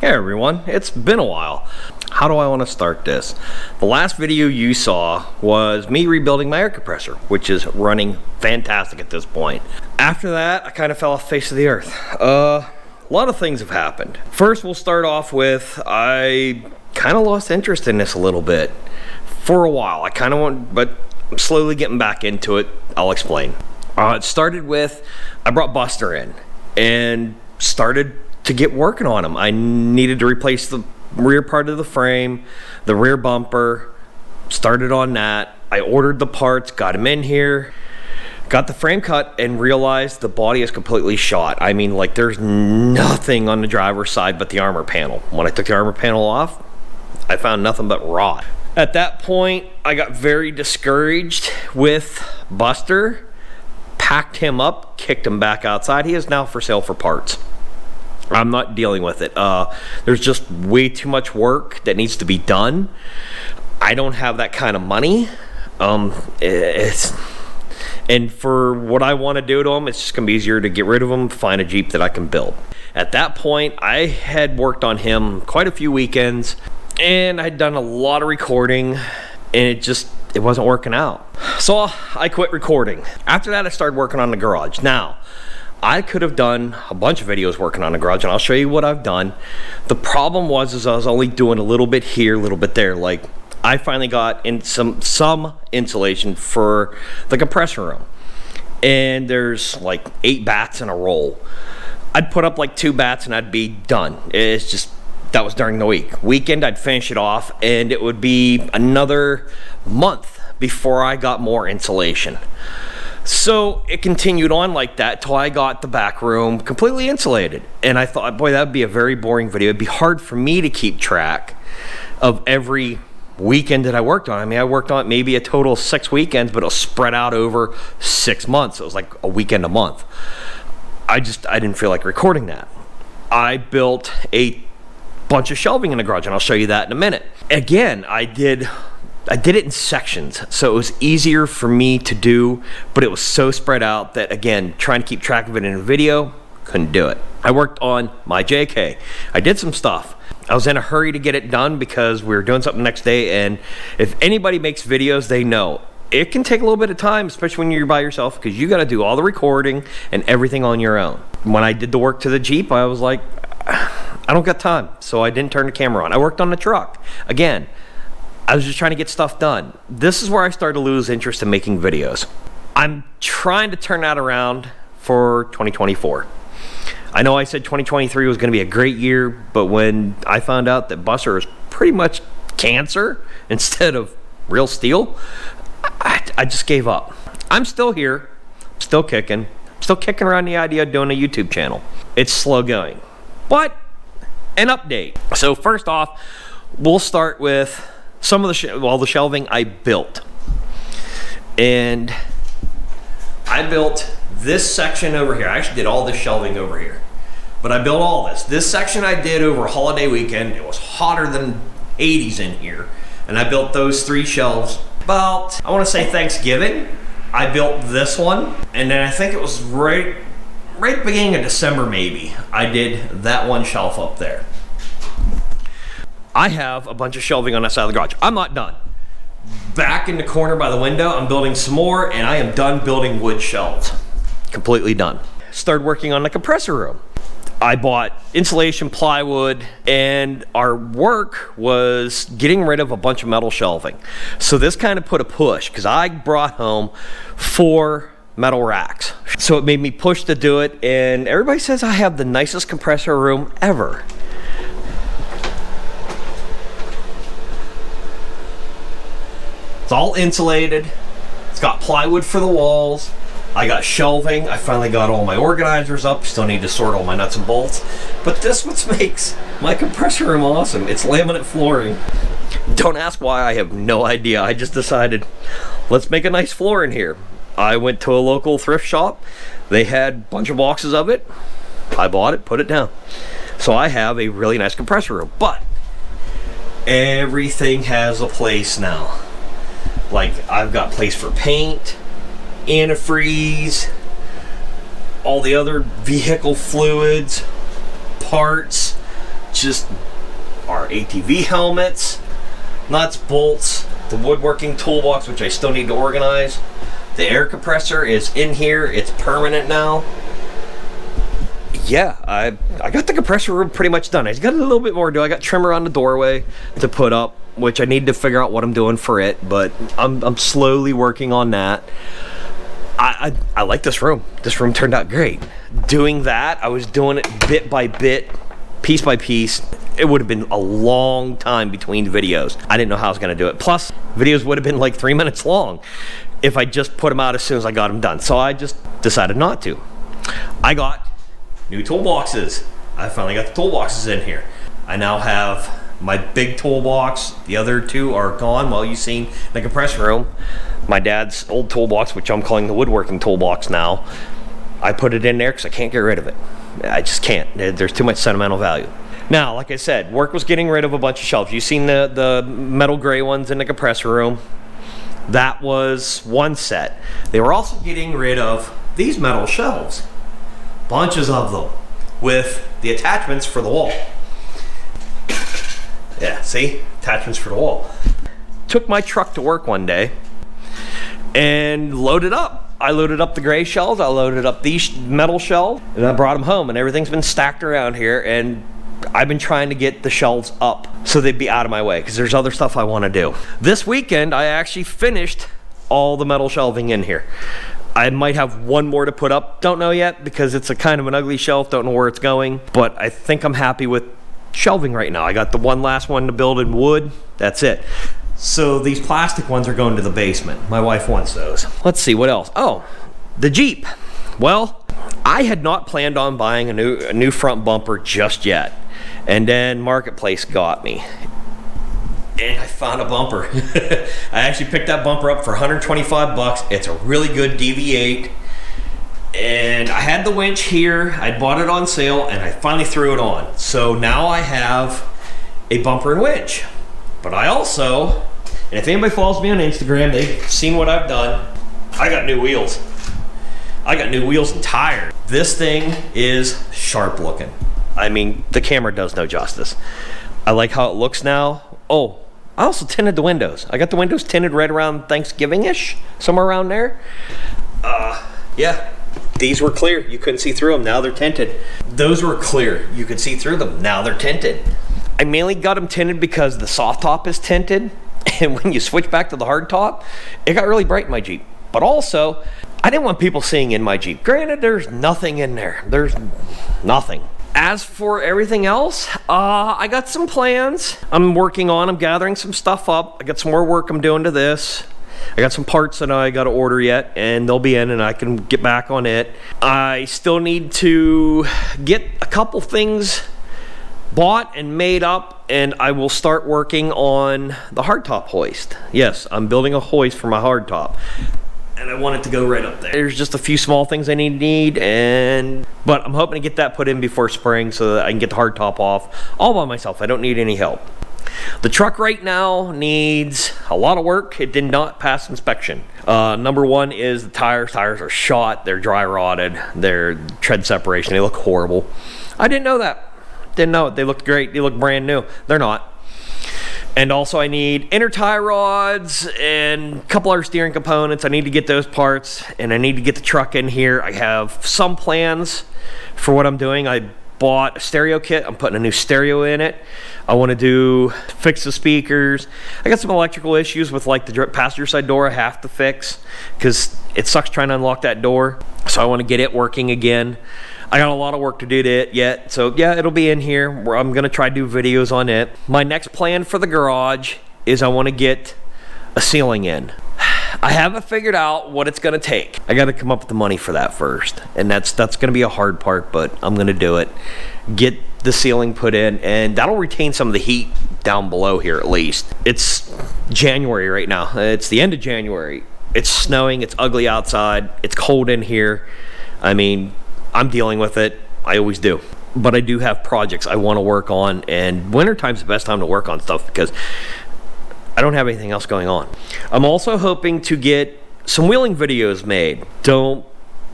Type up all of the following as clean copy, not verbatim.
Hey everyone, it's been a while. How do I want to start this? The last video you saw was me rebuilding my air compressor, which is running fantastic at this point. After that, I kind of fell off the face of the earth. A lot of things have happened. First, we'll start off with, I kind of lost interest in this a little bit. For a while, but I'm slowly getting back into it. I'll explain. It started with, I brought Buster in and started to get working on him. I needed to replace the rear part of the frame, the rear bumper, started on that. I ordered the parts, got him in here, got the frame cut, and realized the body is completely shot. I mean, like, there's nothing on the driver's side but the armor panel. When I took the armor panel off, I found nothing but rot. At that point, I got very discouraged with Buster, packed him up, kicked him back outside. He is now for sale for parts. I'm not dealing with it. There's just way too much work that needs to be done. I don't have that kind of money. And for what I want to do to him, it's just gonna be easier to get rid of him, find a Jeep that I can build. At that point, I had worked on him quite a few weekends, and I'd done a lot of recording, and it wasn't working out. So I quit recording. After that, I started working on the garage. Now, I could have done a bunch of videos working on the garage, and I'll show you what I've done. The problem was I was only doing a little bit here, a little bit there. Like, I finally got in some insulation for the compressor room, and there's like 8 bats in a roll. I'd put up like 2 bats and I'd be done. It's just, that was during the week. Weekend, I'd finish it off, and it would be another month before I got more insulation. So it continued on like that till I got the back room completely insulated. And I thought, boy, that would be a very boring video. It'd be hard for me to keep track of every weekend that I worked on. I mean, I worked on it maybe a total of 6 weekends, but it was spread out over 6 months. It was like a weekend a month. I didn't feel like recording that. I built a bunch of shelving in the garage, and I'll show you that in a minute. Again, I did it in sections, so it was easier for me to do, but it was so spread out that, again, trying to keep track of it in a video, couldn't do it. I worked on my JK. I did some stuff. I was in a hurry to get it done because we were doing something the next day, and if anybody makes videos, they know it can take a little bit of time, especially when you're by yourself, because you got to do all the recording and everything on your own. When I did the work to the Jeep, I was like, I don't got time, so I didn't turn the camera on. I worked on the truck. Again, I was just trying to get stuff done. This is where I started to lose interest in making videos. I'm trying to turn that around for 2024. I know I said 2023 was going to be a great year, but when I found out that Buster is pretty much cancer instead of real steel, I just gave up. I'm still here, still kicking around the idea of doing a YouTube channel. It's slow going, but an update. So first off, we'll start with some of the shelving I built. And I built this section over here. I actually did all this shelving over here, but I built all this. This section I did over a holiday weekend. It was hotter than 80s in here. And I built those 3 shelves about, I want to say Thanksgiving. I built this one, and then I think it was right beginning of December maybe, I did that one shelf up there. I have a bunch of shelving on that side of the garage. I'm not done. Back in the corner by the window, I'm building some more, and I am done building wood shelves. Completely done. Started working on the compressor room. I bought insulation, plywood, and our work was getting rid of a bunch of metal shelving. So this kind of put a push, because I brought home 4 metal racks. So it made me push to do it, and everybody says I have the nicest compressor room ever. It's all insulated. It's got plywood for the walls. I got shelving. I finally got all my organizers up. Still need to sort all my nuts and bolts. But this what makes my compressor room awesome. It's laminate flooring. Don't ask why, I have no idea. I just decided, let's make a nice floor in here. I went to a local thrift shop. They had a bunch of boxes of it. I bought it, put it down. So I have a really nice compressor room. But everything has a place now. Like, I've got place for paint, antifreeze, all the other vehicle fluids, parts, just our ATV helmets, nuts, bolts, the woodworking toolbox, which I still need to organize. The air compressor is in here. It's permanent now. Yeah, I got the compressor room pretty much done. I just got a little bit more to do. I got trimmer on the doorway to put up, which I need to figure out what I'm doing for it, but I'm slowly working on that. I like this room. This room turned out great. Doing that, I was doing it bit by bit, piece by piece. It would have been a long time between videos. I didn't know how I was going to do it. Plus, videos would have been like 3 minutes long if I just put them out as soon as I got them done. So I just decided not to. I got new toolboxes. I finally got the toolboxes in here. I now have my big toolbox. The other two are gone. Well, you've seen the compressor room. My dad's old toolbox, which I'm calling the woodworking toolbox now. I put it in there because I can't get rid of it. I just can't. There's too much sentimental value. Now, like I said, work was getting rid of a bunch of shelves. You've seen the metal gray ones in the compressor room. That was one set. They were also getting rid of these metal shelves. Bunches of them with the attachments for the wall. Yeah, see? Attachments for the wall. Took my truck to work one day and loaded up. I loaded up the gray shelves, I loaded up these metal shelves, and I brought them home, and everything's been stacked around here, and I've been trying to get the shelves up so they'd be out of my way, because there's other stuff I want to do. This weekend, I actually finished all the metal shelving in here. I might have one more to put up, don't know yet, because it's a kind of an ugly shelf, don't know where it's going, but I think I'm happy with shelving right now. I got the one last one to build in wood, that's it. So these plastic ones are going to the basement. My wife wants those. Let's see, what else? Oh, the Jeep. Well, I had not planned on buying a new front bumper just yet. And then Marketplace got me. And I found a bumper. I actually picked that bumper up for 125 bucks. It's a really good DV8. And I had the winch here. I bought it on sale and I finally threw it on. So now I have a bumper and winch. But I also, and if anybody follows me on Instagram, they've seen what I've done. I got new wheels. I got new wheels and tires. This thing is sharp looking. I mean, the camera does no justice. I like how it looks now. Oh, I also tinted the windows. I got the windows tinted right around Thanksgiving-ish, somewhere around there. Yeah, these were clear. You couldn't see through them. Now they're tinted. Those were clear. You could see through them. Now they're tinted. I mainly got them tinted because the soft top is tinted, and when you switch back to the hard top, it got really bright in my Jeep. But also, I didn't want people seeing in my Jeep. Granted, there's nothing in there. There's nothing. As for everything else, I got some plans I'm working on. I'm gathering some stuff up. I got some more work I'm doing to this. I got some parts that I got to order yet, and they'll be in, and I can get back on it. I still need to get a couple things bought and made up, and I will start working on the hardtop hoist. Yes, I'm building a hoist for my hardtop, and I want it to go right up there. There's just a few small things I need, but I'm hoping to get that put in before spring so that I can get the hardtop off all by myself. I don't need any help. The truck right now needs a lot of work. It did not pass inspection. Number one is the tires. Tires are shot. They're dry rotted. They're tread separation. They look horrible. I didn't know that. Didn't know it. They looked great. They look brand new. They're not. And also I need inner tie rods and a couple other steering components. I need to get those parts, and I need to get the truck in here. I have some plans for what I'm doing. I bought a stereo kit. I'm putting a new stereo in it. I want to fix the speakers. I got some electrical issues with like the passenger side door I have to fix because it sucks trying to unlock that door. So I want to get it working again. I got a lot of work to do to it yet, so yeah, it'll be in here. I'm gonna try to do videos on it. My next plan for the garage is I want to get a ceiling in. I haven't figured out what it's gonna take. I gotta come up with the money for that first, and that's gonna be a hard part, but I'm gonna do it. Get the ceiling put in, and that'll retain some of the heat down below here at least. It's January right now. It's the end of January. It's snowing, it's ugly outside, it's cold in here. I mean, I'm dealing with it. I always do. But I do have projects I want to work on, and wintertime's the best time to work on stuff because I don't have anything else going on. I'm also hoping to get some wheeling videos made. Don't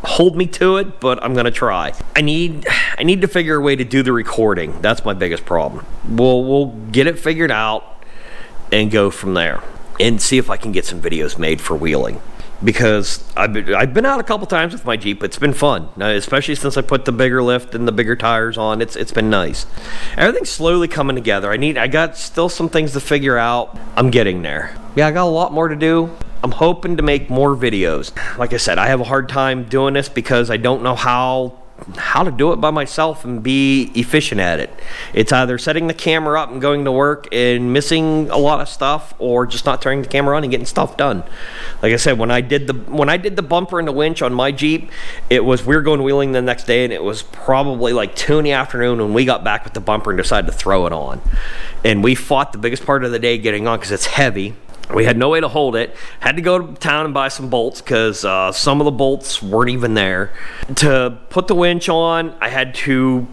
hold me to it, but I'm gonna try. I need I need to figure a way to do the recording. That's my biggest problem. We'll get it figured out and go from there and see if I can get some videos made for wheeling, because I've been out a couple times with my Jeep. It's been fun, especially since I put the bigger lift and the bigger tires on. It's been nice. Everything's slowly coming together. I got still some things to figure out. I'm getting there. Yeah, I got a lot more to do. I'm hoping to make more videos. Like I said, I have a hard time doing this because I don't know how to do it by myself and be efficient at it. It's either setting the camera up and going to work and missing a lot of stuff, or just not turning the camera on and getting stuff done. Like I said, when I did the bumper and the winch on my Jeep, we were going wheeling the next day, and it was probably like 2 in the afternoon when we got back with the bumper and decided to throw it on. And we fought the biggest part of the day getting on because it's heavy. We had no way to hold it. Had to go to town and buy some bolts because some of the bolts weren't even there. To put the winch on, I had to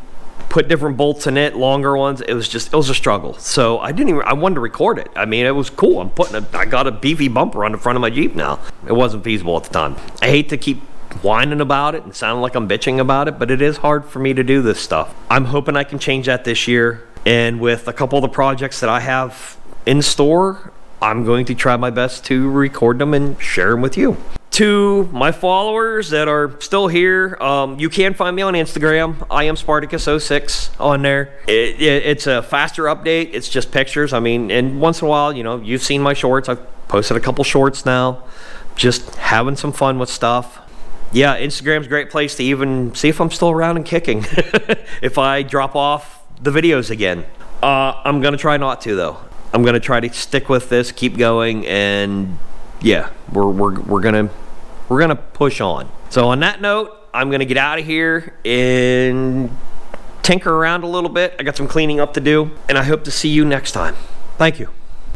put different bolts in it, longer ones. It was a struggle. So I wanted to record it. I mean, it was cool. I got a beefy bumper on the front of my Jeep now. It wasn't feasible at the time. I hate to keep whining about it and sounding like I'm bitching about it, but it is hard for me to do this stuff. I'm hoping I can change that this year. And with a couple of the projects that I have in store, I'm going to try my best to record them and share them with you. To my followers that are still here, you can find me on Instagram. I am Spartacus06 on there. It's a faster update. It's just pictures. I mean, and once in a while, you've seen my shorts. I've posted a couple shorts now. Just having some fun with stuff. Yeah, Instagram's a great place to even see if I'm still around and kicking. If I drop off the videos again. I'm going to try not to, though. I'm gonna try to stick with this, keep going, and yeah, we're gonna push on. So on that note, I'm gonna get out of here and tinker around a little bit. I got some cleaning up to do, and I hope to see you next time. Thank you.